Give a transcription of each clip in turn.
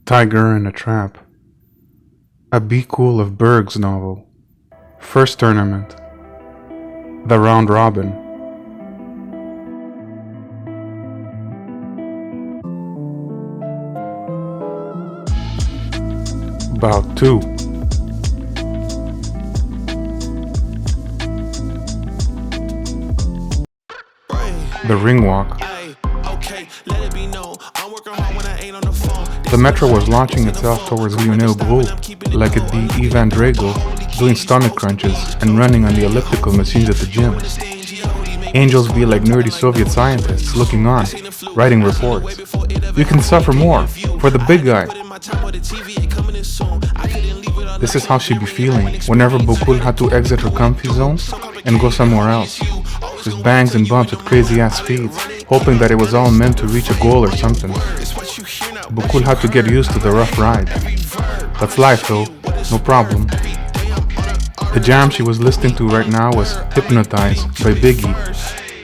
Tiger in a Trap, a Bokul of Berg's novel. First tournament, the round robin. Bout 2. The ring walk. The metro was launching itself towards Lionel Gros like a D. Ivan Drago, doing stomach crunches and running on the elliptical machines at the gym. Angels be like nerdy Soviet scientists looking on, writing reports. You can suffer more, for the big guy. This is how she be feeling whenever Bokul had to exit her comfy zone and go somewhere else. Just bangs and bumps at crazy ass speeds, hoping that it was all meant to reach a goal or something. Bokul had to get used to the rough ride. That's life though, no problem. The jam she was listening to right now was Hypnotized by Biggie,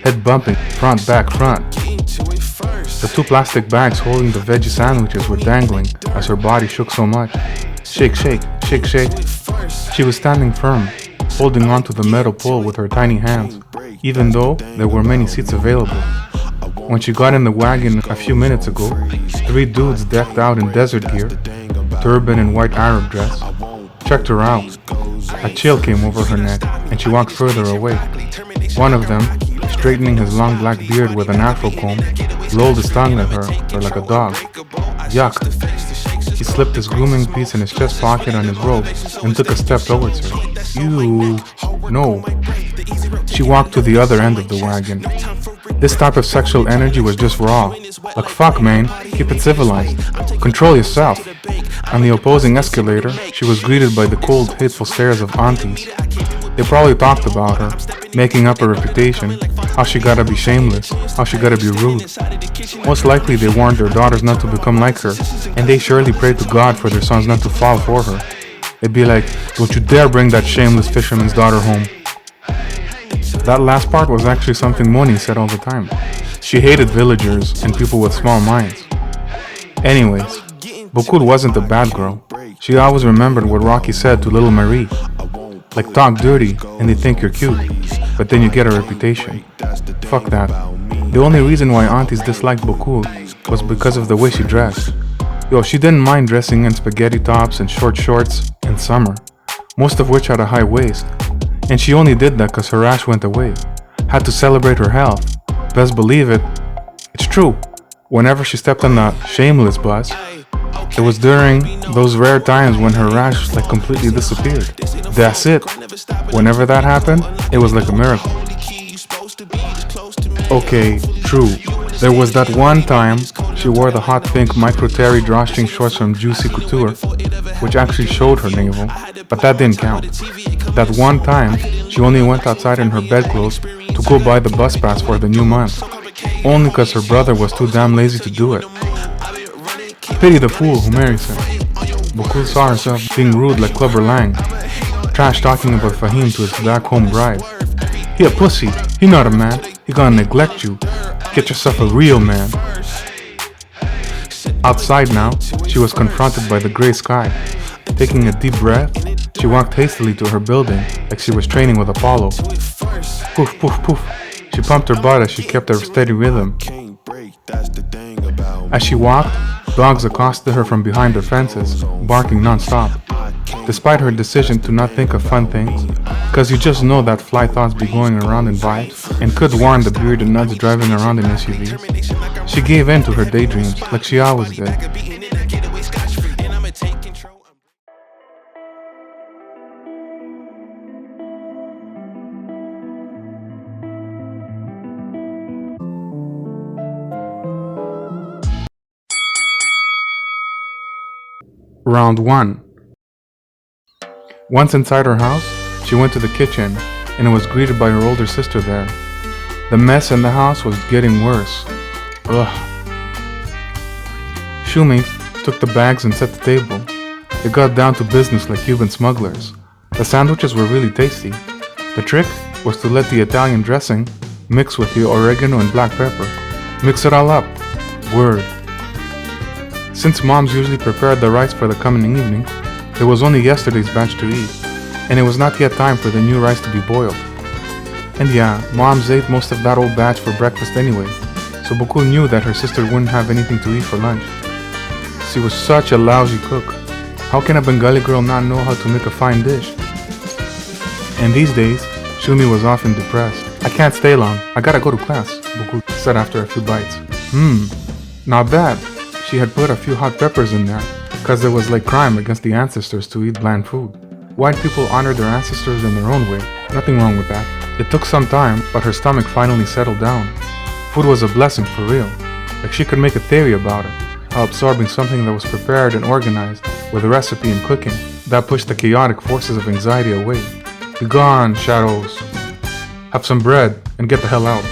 head bumping, front back front. The two plastic bags holding the veggie sandwiches were dangling as her body shook so much. Shake, shake, shake, shake. She was standing firm, holding on to the metal pole with her tiny hands, even though there were many seats available. When she got in the wagon a few minutes ago, 3 dudes decked out in desert gear, turban and white Arab dress, checked her out. A chill came over her neck and she walked further away. One of them, straightening his long black beard with an afro comb, lolled his tongue at her like a dog. Yuck. He slipped his grooming piece in his chest pocket on his robe and took a step towards her. You... No. She walked to the other end of the wagon. This type of sexual energy was just raw. Like fuck man, keep it civilized. Control yourself. On the opposing escalator, she was greeted by the cold, hateful stares of aunties. They probably talked about her, making up a reputation, how she gotta be shameless, how she gotta be rude. Most likely they warned their daughters not to become like her, and they surely prayed to God for their sons not to fall for her. It'd be like, don't you dare bring that shameless fisherman's daughter home. That last part was actually something Moni said all the time. She hated villagers and people with small minds. Anyways, Bokul wasn't a bad girl. She always remembered what Rocky said to little Marie. Like talk dirty and they think you're cute, but then you get a reputation. Fuck that. The only reason why aunties disliked Bokul was because of the way she dressed. Yo, she didn't mind dressing in spaghetti tops and short shorts in summer, most of which had a high waist. And she only did that cause her rash went away. Had to celebrate her health. Best believe it. It's true. Whenever she stepped on the shameless bus, it was during those rare times when her rash completely disappeared. That's it. Whenever that happened, it was like a miracle. Okay, true. There was that one time she wore the hot pink micro terry drawstring shorts from Juicy Couture, which actually showed her navel, but that didn't count. That one time, she only went outside in her bedclothes to go buy the bus pass for the new month, only cause her brother was too damn lazy to do it. Pity the fool who marries her. Bokul saw herself being rude like Clubber Lang, trash talking about Fahim to his back home bride. He a pussy, he not a man, he gonna neglect you. Get yourself a real man. Outside now, she was confronted by the gray sky. Taking a deep breath, she walked hastily to her building like she was training with Apollo. Poof, poof, poof. She pumped her butt as she kept a steady rhythm. As she walked, dogs accosted her from behind their fences, barking non-stop. Despite her decision to not think of fun things, because you just know that fly thoughts be going around in vibes, and could warn the bearded nuts driving around in SUVs, she gave in to her daydreams like she always did. Round 1. Once inside her house, she went to the kitchen and was greeted by her older sister there. The mess in the house was getting worse. Ugh. Shumi took the bags and set the table. They got down to business like Cuban smugglers. The sandwiches were really tasty. The trick was to let the Italian dressing mix with the oregano and black pepper. Mix it all up. Word. Since moms usually prepared the rice for the coming evening, there was only yesterday's batch to eat, and it was not yet time for the new rice to be boiled. And yeah, moms ate most of that old batch for breakfast anyway, so Bokul knew that her sister wouldn't have anything to eat for lunch. She was such a lousy cook. How can a Bengali girl not know how to make a fine dish? And these days, Shumi was often depressed. I can't stay long, I gotta go to class, Bokul said after a few bites. Not bad. She had put a few hot peppers in there, cause it was like crime against the ancestors to eat bland food. White people honor their ancestors in their own way, nothing wrong with that. It took some time, but her stomach finally settled down. Food was a blessing for real. Like she could make a theory about it, how absorbing something that was prepared and organized with a recipe and cooking, that pushed the chaotic forces of anxiety away. Be gone, shadows. Have some bread and get the hell out.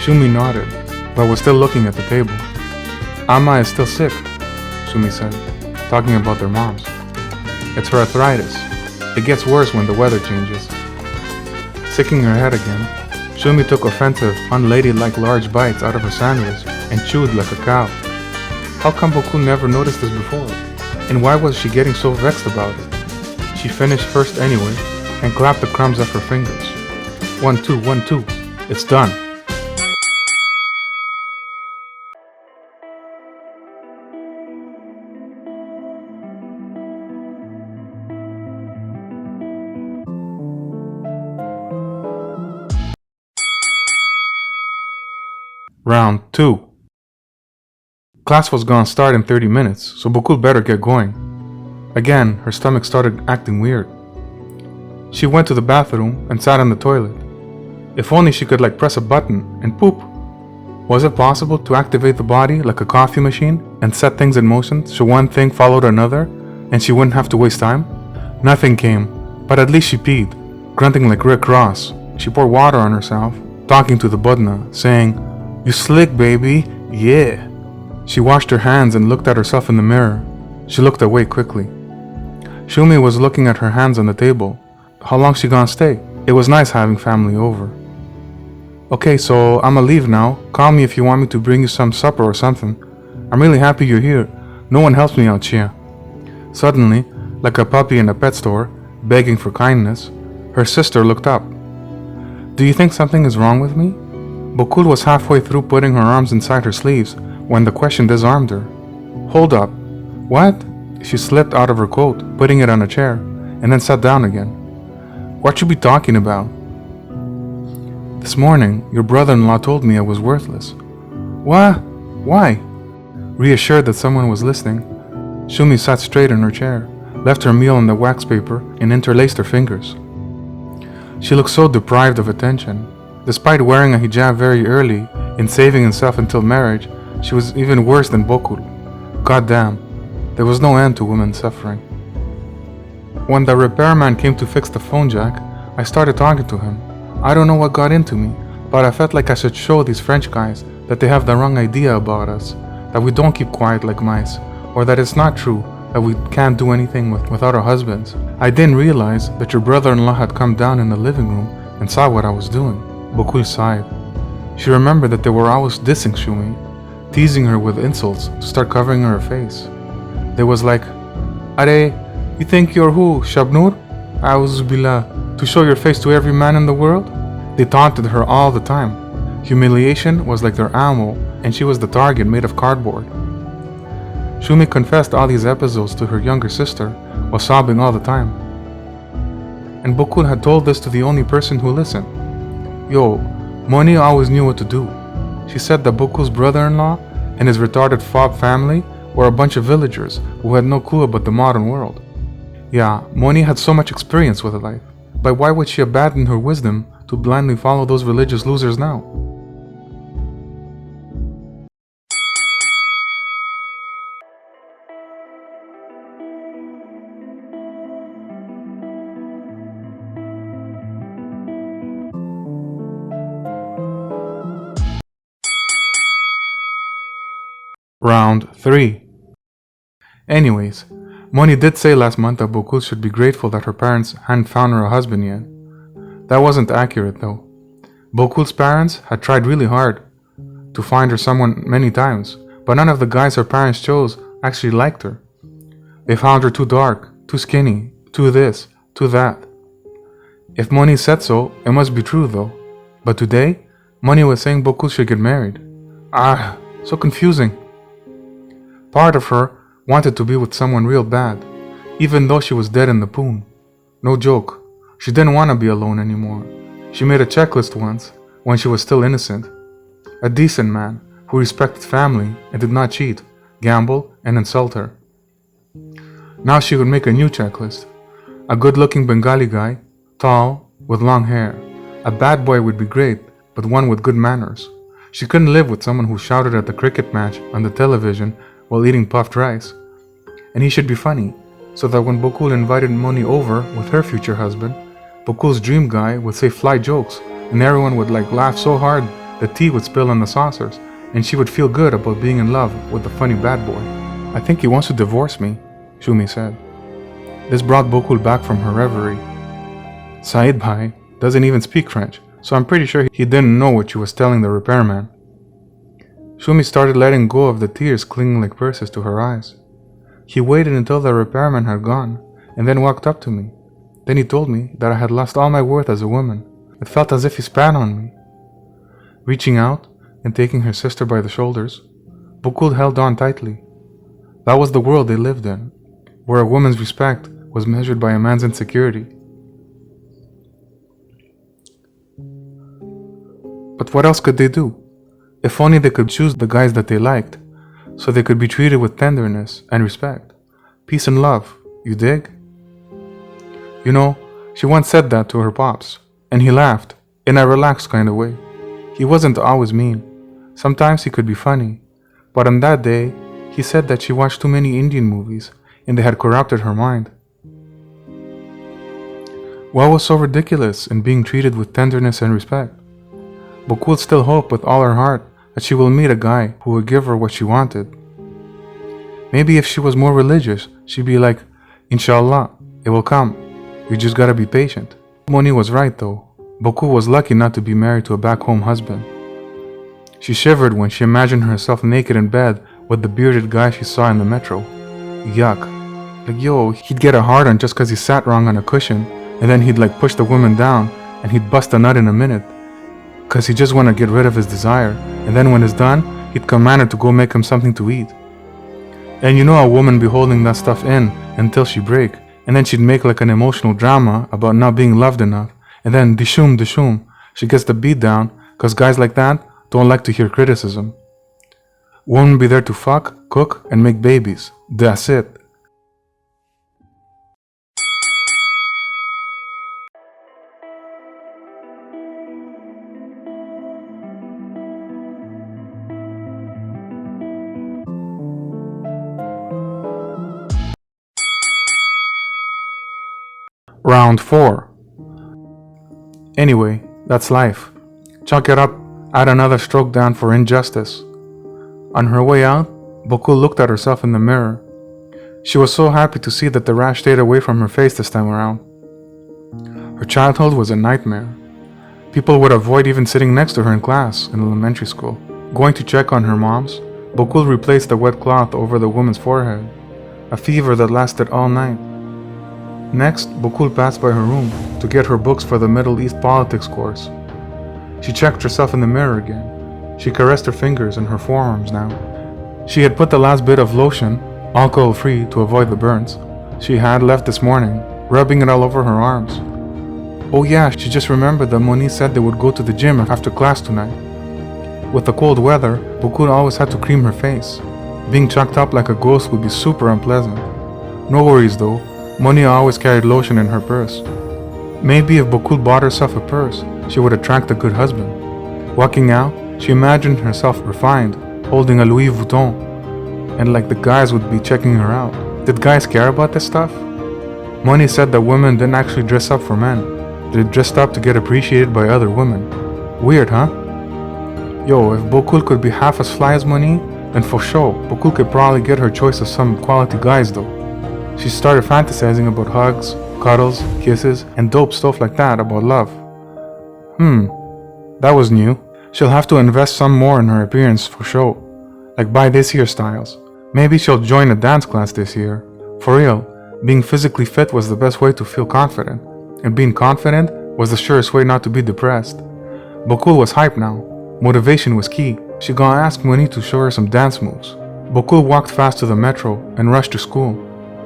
Shumi nodded, but was still looking at the table. Amma is still sick, Shumi said, talking about their moms. It's her arthritis. It gets worse when the weather changes. Shaking her head again, Shumi took offensive, unladylike large bites out of her sandwich and chewed like a cow. How come Bokul never noticed this before? And why was she getting so vexed about it? She finished first anyway and clapped the crumbs off her fingers. 1, 2, 1, 2. It's done. Round 2. Class was gonna start in 30 minutes, so Bokul better get going. Again, her stomach started acting weird. She went to the bathroom and sat on the toilet. If only she could press a button and poop. Was it possible to activate the body like a coffee machine and set things in motion so one thing followed another and she wouldn't have to waste time? Nothing came, but at least she peed, grunting like Rick Ross. She poured water on herself, talking to the budna, saying, "You slick, baby, yeah." She washed her hands and looked at herself in the mirror. She looked away quickly. Shumi was looking at her hands on the table. How long she gonna stay? It was nice having family over. Okay, so I'ma leave now. Call me if you want me to bring you some supper or something. I'm really happy you're here. No one helps me out here. Suddenly, like a puppy in a pet store, begging for kindness, her sister looked up. Do you think something is wrong with me? Bokul was halfway through putting her arms inside her sleeves when the question disarmed her. Hold up. What? She slipped out of her coat, putting it on a chair, and then sat down again. What you be talking about? This morning, your brother-in-law told me I was worthless. What? Why? Reassured that someone was listening, Shumi sat straight in her chair, left her meal on the wax paper, and interlaced her fingers. She looked so deprived of attention. Despite wearing a hijab very early and saving herself until marriage, she was even worse than Bokul. Goddamn, there was no end to women's suffering. When the repairman came to fix the phone jack, I started talking to him. I don't know what got into me, but I felt like I should show these French guys that they have the wrong idea about us, that we don't keep quiet like mice, or that it's not true that we can't do anything without our husbands. I didn't realize that your brother-in-law had come down in the living room and saw what I was doing. Bokul sighed. She remembered that they were always dissing Shumi, teasing her with insults to start covering her face. They was like, "Are, you think you're who, Shabnur? A'udhu billah, to show your face to every man in the world?" They taunted her all the time. Humiliation was like their ammo, and she was the target made of cardboard. Shumi confessed all these episodes to her younger sister while sobbing all the time. And Bokul had told this to the only person who listened. Yo, Moni always knew what to do. She said that Bokul's brother-in-law and his retarded fob family were a bunch of villagers who had no clue about the modern world. Yeah, Moni had so much experience with life, but why would she abandon her wisdom to blindly follow those religious losers now? Round 3. Anyways, Moni did say last month that Bokul should be grateful that her parents hadn't found her a husband yet. That wasn't accurate though. Bokul's parents had tried really hard to find her someone many times, but none of the guys her parents chose actually liked her. They found her too dark, too skinny, too this, too that. If Moni said so, it must be true though. But today, Moni was saying Bokul should get married. So confusing. Part of her wanted to be with someone real bad, even though she was dead in the poon. No joke, she didn't want to be alone anymore. She made a checklist once, when she was still innocent. A decent man, who respected family and did not cheat, gamble, and insult her. Now she would make a new checklist. A good-looking Bengali guy, tall, with long hair. A bad boy would be great, but one with good manners. She couldn't live with someone who shouted at the cricket match on the television while eating puffed rice. And he should be funny, so that when Bokul invited Moni over with her future husband, Bokul's dream guy would say fly jokes, and everyone would laugh so hard that tea would spill on the saucers, and she would feel good about being in love with the funny bad boy. I think he wants to divorce me, Shumi said. This brought Bokul back from her reverie. Said Bhai doesn't even speak French, so I'm pretty sure he didn't know what she was telling the repairman. Shumi started letting go of the tears clinging like purses to her eyes. He waited until the repairman had gone, and then walked up to me. Then he told me that I had lost all my worth as a woman. It felt as if he spat on me. Reaching out and taking her sister by the shoulders, Bokul held on tightly. That was the world they lived in, where a woman's respect was measured by a man's insecurity. But what else could they do? If only they could choose the guys that they liked, so they could be treated with tenderness and respect. Peace and love, you dig? You know, she once said that to her pops, and he laughed, in a relaxed kind of way. He wasn't always mean. Sometimes he could be funny, but on that day, he said that she watched too many Indian movies, and they had corrupted her mind. What was so ridiculous in being treated with tenderness and respect? Bokul still hoped with all her heart that she will meet a guy who would give her what she wanted. Maybe if she was more religious, she'd be like, Inshallah, it will come. You just gotta be patient. Moni was right though. Bokul was lucky not to be married to a back-home husband. She shivered when she imagined herself naked in bed with the bearded guy she saw in the metro. Yuck. He'd get a hard-on just cause he sat wrong on a cushion, and then he'd push the woman down, and he'd bust a nut in a minute. Cause he just wanna get rid of his desire, and then when it's done, he'd command her to go make him something to eat. And you know a woman be holding that stuff in until she break, and then she'd make an emotional drama about not being loved enough, and then dishum, she gets the beat down, cause guys like that don't like to hear criticism. Women be there to fuck, cook, and make babies. That's it. Round 4. Anyway, that's life. Chalk it up, add another stroke down for injustice. On her way out, Bokul looked at herself in the mirror. She was so happy to see that the rash stayed away from her face this time around. Her childhood was a nightmare. People would avoid even sitting next to her in class in elementary school. Going to check on her mom's, Bokul replaced the wet cloth over the woman's forehead, a fever that lasted all night. Next, Bokul passed by her room to get her books for the Middle East politics course. She checked herself in the mirror again. She caressed her fingers and her forearms now. She had put the last bit of lotion, alcohol-free to avoid the burns, she had left this morning, rubbing it all over her arms. Oh yeah, she just remembered that Moni said they would go to the gym after class tonight. With the cold weather, Bokul always had to cream her face. Being chucked up like a ghost would be super unpleasant. No worries though. Moni always carried lotion in her purse. Maybe if Bokul bought herself a purse, she would attract a good husband. Walking out, she imagined herself refined, holding a Louis Vuitton, and the guys would be checking her out. Did guys care about this stuff? Moni said that women didn't actually dress up for men. They dressed up to get appreciated by other women. Weird, huh? Yo, if Bokul could be half as fly as Moni, And for sure, Bokul could probably get her choice of some quality guys though. She started fantasizing about hugs, cuddles, kisses, and dope stuff like that about love. That was new. She'll have to invest some more in her appearance for sure. Like buy this hairstyles. Maybe she'll join a dance class this year. For real, being physically fit was the best way to feel confident. And being confident was the surest way not to be depressed. Bokul was hype now. Motivation was key. She gonna ask Moni to show her some dance moves. Bokul walked fast to the metro and rushed to school.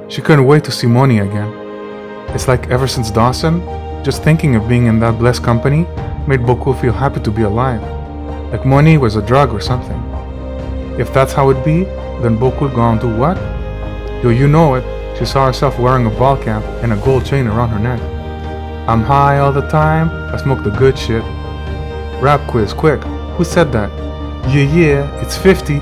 She couldn't wait to see Moni again. It's like ever since Dawson, just thinking of being in that blessed company made Bokul feel happy to be alive. Like Moni was a drug or something. If that's how it be, then Bokul gonna do what? Yo, you know it. She saw herself wearing a ball cap and a gold chain around her neck. I'm high all the time, I smoke the good shit. Rap quiz, quick. Who said that? Yeah, it's 50.